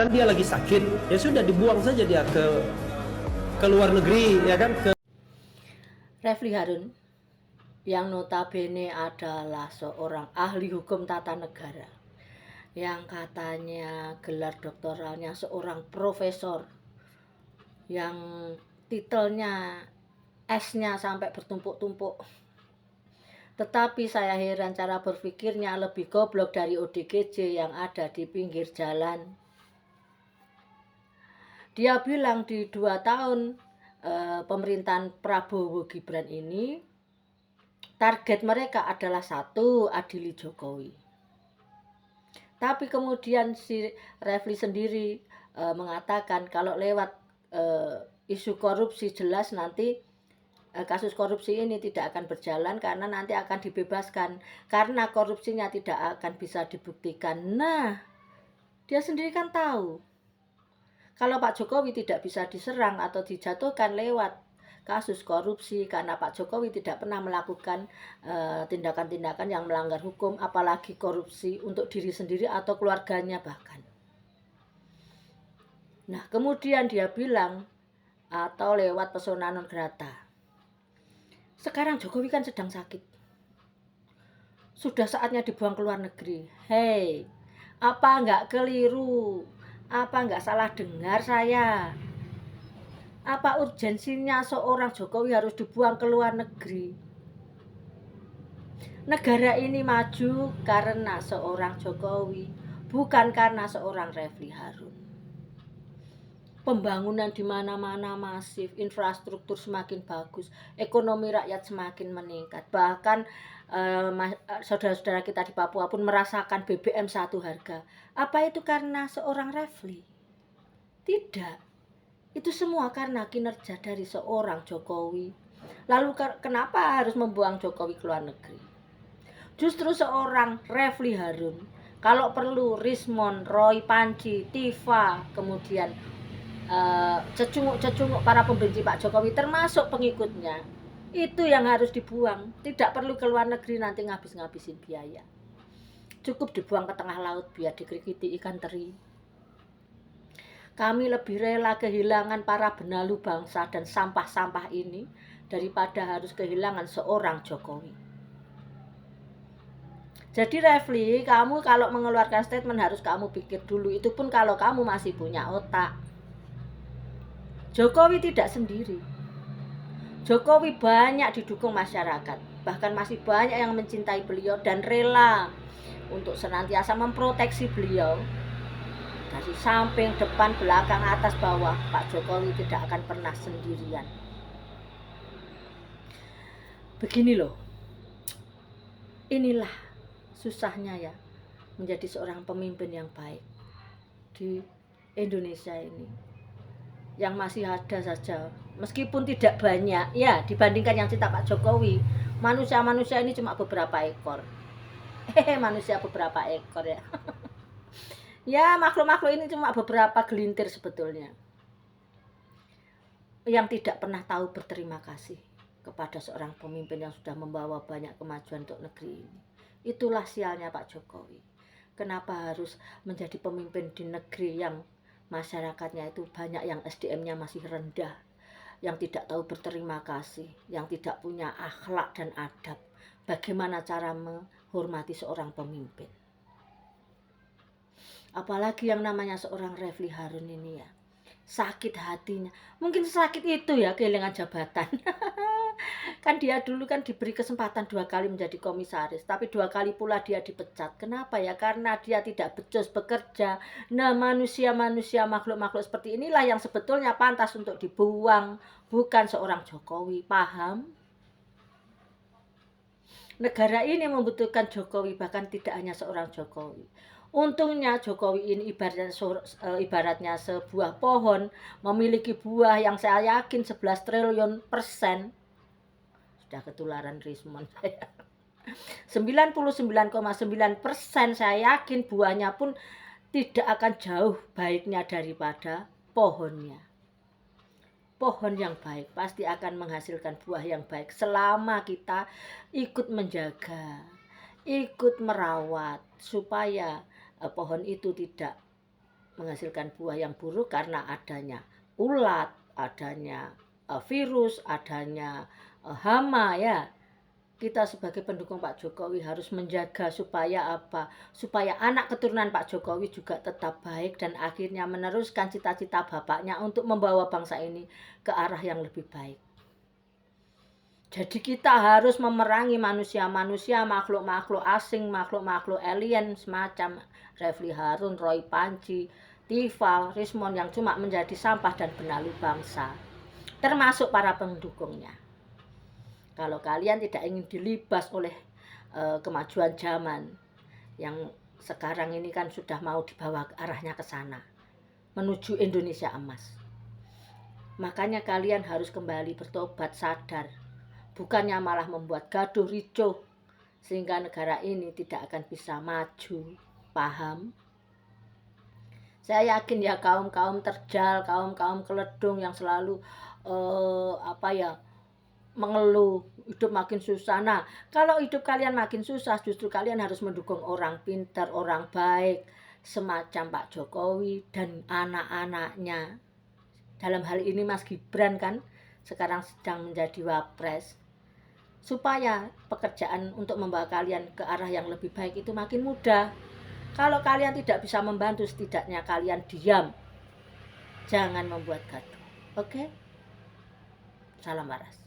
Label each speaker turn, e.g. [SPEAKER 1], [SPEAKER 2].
[SPEAKER 1] kan dia lagi sakit, ya sudah dibuang saja dia ke luar negeri, ya kan, ke
[SPEAKER 2] Refly Harun yang notabene adalah seorang ahli hukum tata negara, yang katanya gelar doktoralnya seorang profesor, yang titelnya S-nya sampai bertumpuk-tumpuk. Tetapi saya heran cara berpikirnya lebih goblok dari ODGJ yang ada di pinggir jalan. Dia bilang di 2 tahun pemerintahan Prabowo Gibran ini target mereka adalah satu, adili Jokowi. Tapi kemudian si Refly sendiri mengatakan kalau lewat isu korupsi jelas nanti kasus korupsi ini tidak akan berjalan karena nanti akan dibebaskan karena korupsinya tidak akan bisa dibuktikan. Nah, dia sendiri kan tahu kalau Pak Jokowi tidak bisa diserang atau dijatuhkan lewat kasus korupsi karena Pak Jokowi tidak pernah melakukan tindakan-tindakan yang melanggar hukum, apalagi korupsi untuk diri sendiri atau keluarganya bahkan. Nah, kemudian dia bilang atau lewat persona non grata. Sekarang Jokowi kan sedang sakit. Sudah saatnya dibuang ke luar negeri. Hei, apa enggak keliru? Apa enggak salah dengar saya? Apa urgensinya seorang Jokowi harus dibuang ke luar negeri? Negara ini maju karena seorang Jokowi, bukan karena seorang Refly Harun. Pembangunan di mana-mana masif, infrastruktur semakin bagus, ekonomi rakyat semakin meningkat. Bahkan saudara-saudara kita di Papua pun merasakan BBM satu harga. Apa itu karena seorang Refly? Tidak. Itu semua karena kinerja dari seorang Jokowi. Lalu kenapa harus membuang Jokowi ke luar negeri? Justru seorang Refly Harun, kalau perlu Rismon, Roy Panci, Tifa, kemudian cecunguk-cecunguk para pembenci Pak Jokowi termasuk pengikutnya, itu yang harus dibuang. Tidak perlu ke luar negeri nanti ngabis-ngabisin biaya. Cukup dibuang ke tengah laut biar dikrikiti ikan teri. Kami lebih rela kehilangan para benalu bangsa dan sampah-sampah ini daripada harus kehilangan seorang Jokowi. Jadi Refly, kamu kalau mengeluarkan statement harus kamu pikir dulu, itu pun kalau kamu masih punya otak. Jokowi tidak sendiri. Jokowi banyak didukung masyarakat, bahkan masih banyak yang mencintai beliau dan rela untuk senantiasa memproteksi beliau. Dari samping, depan, belakang, atas, bawah, Pak Jokowi tidak akan pernah sendirian. Begini loh, inilah susahnya ya menjadi seorang pemimpin yang baik di Indonesia ini, yang masih ada saja meskipun tidak banyak ya dibandingkan yang cinta Pak Jokowi. Manusia-manusia ini cuma beberapa ekor. Manusia beberapa ekor ya. Ya, makhluk-makhluk ini cuma beberapa gelintir sebetulnya, yang tidak pernah tahu berterima kasih kepada seorang pemimpin yang sudah membawa banyak kemajuan untuk negeri ini. Itulah sialnya Pak Jokowi. Kenapa harus menjadi pemimpin di negeri yang masyarakatnya itu banyak yang SDM-nya masih rendah, yang tidak tahu berterima kasih, yang tidak punya akhlak dan adab. Bagaimana cara menghormati seorang pemimpin? Apalagi yang namanya seorang Refly Harun ini ya, sakit hatinya. Mungkin sakit itu ya kehilangan jabatan. Kan dia dulu kan diberi kesempatan 2 kali menjadi komisaris, tapi 2 kali pula dia dipecat. Kenapa ya? Karena dia tidak becus bekerja. Nah, manusia-manusia, makhluk-makhluk seperti inilah yang sebetulnya pantas untuk dibuang, bukan seorang Jokowi. Paham? Negara ini membutuhkan Jokowi, bahkan tidak hanya seorang Jokowi. Untungnya Jokowi ini ibaratnya sebuah pohon memiliki buah yang saya yakin 11 triliun %. Sudah ketularan Rismon saya. 99,9% saya yakin buahnya pun tidak akan jauh baiknya daripada pohonnya. Pohon yang baik pasti akan menghasilkan buah yang baik selama kita ikut menjaga, ikut merawat supaya pohon itu tidak menghasilkan buah yang buruk karena adanya ulat, adanya virus, adanya hama ya. Kita sebagai pendukung Pak Jokowi harus menjaga supaya apa? Supaya anak keturunan Pak Jokowi juga tetap baik dan akhirnya meneruskan cita-cita bapaknya untuk membawa bangsa ini ke arah yang lebih baik. Jadi kita harus memerangi manusia-manusia, makhluk-makhluk asing, makhluk-makhluk alien semacam Refli Harun, Roy Panji, Tifal, Rismon yang cuma menjadi sampah dan benalu bangsa, termasuk para pendukungnya. Kalau kalian tidak ingin dilibas oleh kemajuan zaman yang sekarang ini kan sudah mau dibawa arahnya ke sana, menuju Indonesia emas. Makanya kalian harus kembali bertobat, sadar. Bukannya malah membuat gaduh ricuh sehingga negara ini tidak akan bisa maju. Paham? Saya yakin ya kaum-kaum terjal, kaum-kaum keledung yang selalu mengeluh hidup makin susah. Nah, kalau hidup kalian makin susah, justru kalian harus mendukung orang pintar, orang baik semacam Pak Jokowi dan anak-anaknya. Dalam hal ini Mas Gibran kan sekarang sedang menjadi wapres, supaya pekerjaan untuk membawa kalian ke arah yang lebih baik itu makin mudah. Kalau kalian tidak bisa membantu, setidaknya kalian diam, jangan membuat gaduh. Oke? Salam waras.